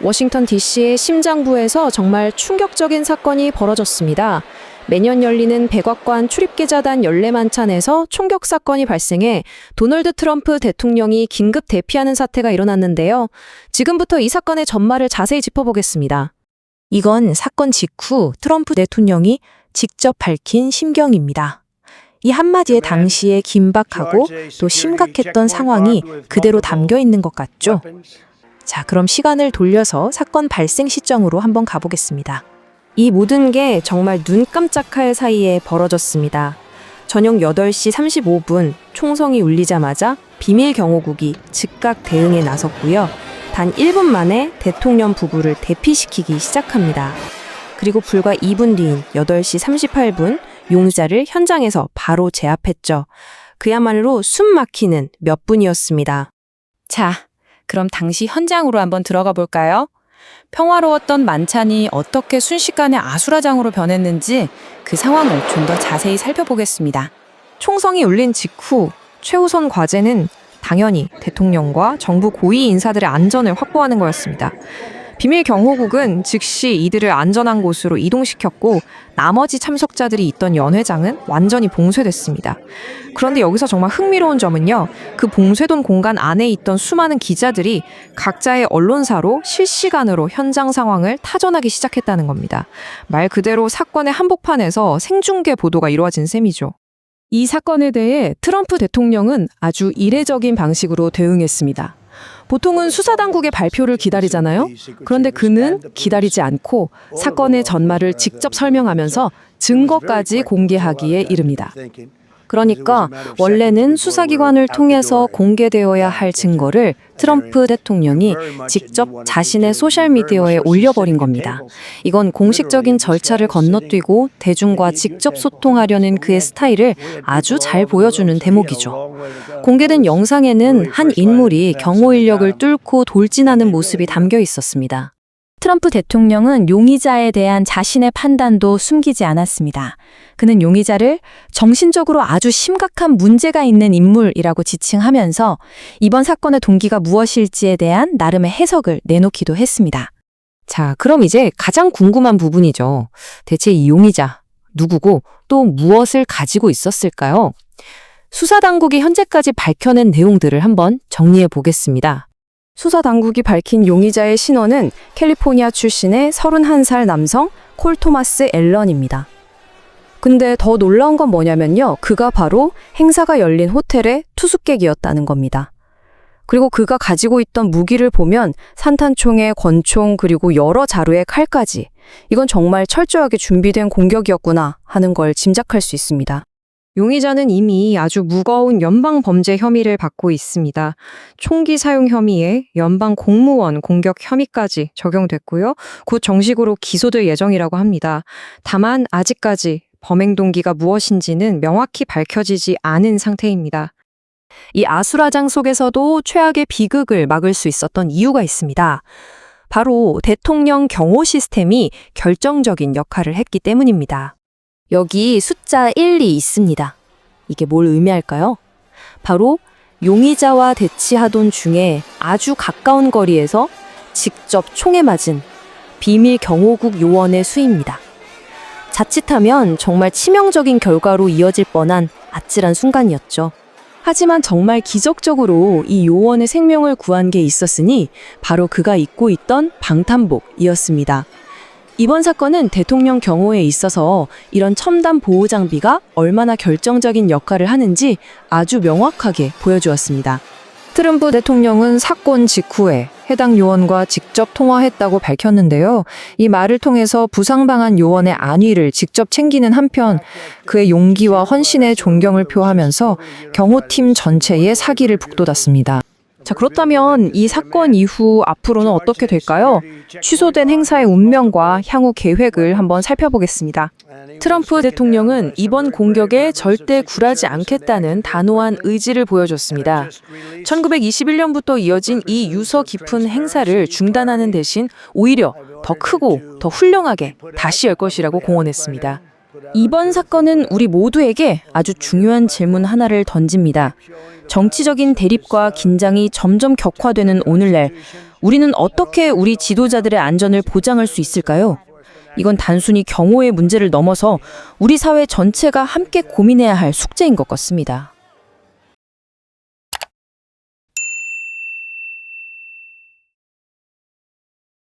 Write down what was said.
워싱턴 DC의 심장부에서 정말 충격적인 사건이 벌어졌습니다. 매년 열리는 백악관 출입기자단 연례만찬에서 총격 사건이 발생해 도널드 트럼프 대통령이 긴급 대피하는 사태가 일어났는데요. 지금부터 이 사건의 전말을 자세히 짚어보겠습니다. 이건 사건 직후 트럼프 대통령이 직접 밝힌 심경입니다. 이 한마디에 당시에 긴박하고 또 심각했던 상황이 그대로 담겨 있는 것 같죠? 자, 그럼 시간을 돌려서 사건 발생 시점으로 한번 가보겠습니다. 이 모든 게 정말 눈 깜짝할 사이에 벌어졌습니다. 저녁 8시 35분 총성이 울리자마자 비밀 경호국이 즉각 대응에 나섰고요. 단 1분 만에 대통령 부부를 대피시키기 시작합니다. 그리고 불과 2분 뒤인 8시 38분 용의자를 현장에서 바로 제압했죠. 그야말로 숨 막히는 몇 분이었습니다. 자, 그럼 당시 현장으로 한번 들어가 볼까요? 평화로웠던 만찬이 어떻게 순식간에 아수라장으로 변했는지 그 상황을 좀 더 자세히 살펴보겠습니다. 총성이 울린 직후 최우선 과제는 당연히 대통령과 정부 고위 인사들의 안전을 확보하는 거였습니다. 비밀 경호국은 즉시 이들을 안전한 곳으로 이동시켰고 나머지 참석자들이 있던 연회장은 완전히 봉쇄됐습니다. 그런데 여기서 정말 흥미로운 점은요. 그 봉쇄된 공간 안에 있던 수많은 기자들이 각자의 언론사로 실시간으로 현장 상황을 타전하기 시작했다는 겁니다. 말 그대로 사건의 한복판에서 생중계 보도가 이루어진 셈이죠. 이 사건에 대해 트럼프 대통령은 아주 이례적인 방식으로 대응했습니다. 보통은 수사당국의 발표를 기다리잖아요. 그런데 그는 기다리지 않고 사건의 전말을 직접 설명하면서 증거까지 공개하기에 이릅니다. 그러니까 원래는 수사기관을 통해서 공개되어야 할 증거를 트럼프 대통령이 직접 자신의 소셜미디어에 올려버린 겁니다. 이건 공식적인 절차를 건너뛰고 대중과 직접 소통하려는 그의 스타일을 아주 잘 보여주는 대목이죠. 공개된 영상에는 한 인물이 경호 인력을 뚫고 돌진하는 모습이 담겨 있었습니다. 트럼프 대통령은 용의자에 대한 자신의 판단도 숨기지 않았습니다. 그는 용의자를 정신적으로 아주 심각한 문제가 있는 인물이라고 지칭하면서 이번 사건의 동기가 무엇일지에 대한 나름의 해석을 내놓기도 했습니다. 자, 그럼 이제 가장 궁금한 부분이죠. 대체 이 용의자, 누구고 또 무엇을 가지고 있었을까요? 수사당국이 현재까지 밝혀낸 내용들을 한번 정리해 보겠습니다. 수사당국이 밝힌 용의자의 신원은 캘리포니아 출신의 31살 남성 콜 토마스 앨런입니다. 근데 더 놀라운 건 뭐냐면요. 그가 바로 행사가 열린 호텔의 투숙객이었다는 겁니다. 그리고 그가 가지고 있던 무기를 보면 산탄총에 권총 그리고 여러 자루의 칼까지. 이건 정말 철저하게 준비된 공격이었구나 하는 걸 짐작할 수 있습니다. 용의자는 이미 아주 무거운 연방 범죄 혐의를 받고 있습니다. 총기 사용 혐의에 연방 공무원 공격 혐의까지 적용됐고요. 곧 정식으로 기소될 예정이라고 합니다. 다만 아직까지 범행 동기가 무엇인지는 명확히 밝혀지지 않은 상태입니다. 이 아수라장 속에서도 최악의 비극을 막을 수 있었던 이유가 있습니다. 바로 대통령 경호 시스템이 결정적인 역할을 했기 때문입니다. 여기 숫자 1이 있습니다. 이게 뭘 의미할까요? 바로 용의자와 대치하던 중에 아주 가까운 거리에서 직접 총에 맞은 비밀 경호국 요원의 수입니다. 자칫하면 정말 치명적인 결과로 이어질 뻔한 아찔한 순간이었죠. 하지만 정말 기적적으로 이 요원의 생명을 구한 게 있었으니 바로 그가 입고 있던 방탄복이었습니다. 이번 사건은 대통령 경호에 있어서 이런 첨단 보호 장비가 얼마나 결정적인 역할을 하는지 아주 명확하게 보여주었습니다. 트럼프 대통령은 사건 직후에 해당 요원과 직접 통화했다고 밝혔는데요. 이 말을 통해서 부상당한 요원의 안위를 직접 챙기는 한편 그의 용기와 헌신에 존경을 표하면서 경호팀 전체에 사기를 북돋았습니다. 자, 그렇다면 이 사건 이후 앞으로는 어떻게 될까요? 취소된 행사의 운명과 향후 계획을 한번 살펴보겠습니다. 트럼프 대통령은 이번 공격에 절대 굴하지 않겠다는 단호한 의지를 보여줬습니다. 1921년부터 이어진 이 유서 깊은 행사를 중단하는 대신 오히려 더 크고 더 훌륭하게 다시 열 것이라고 공언했습니다. 이번 사건은 우리 모두에게 아주 중요한 질문 하나를 던집니다. 정치적인 대립과 긴장이 점점 격화되는 오늘날 우리는 어떻게 우리 지도자들의 안전을 보장할 수 있을까요? 이건 단순히 경호의 문제를 넘어서 우리 사회 전체가 함께 고민해야 할 숙제인 것 같습니다.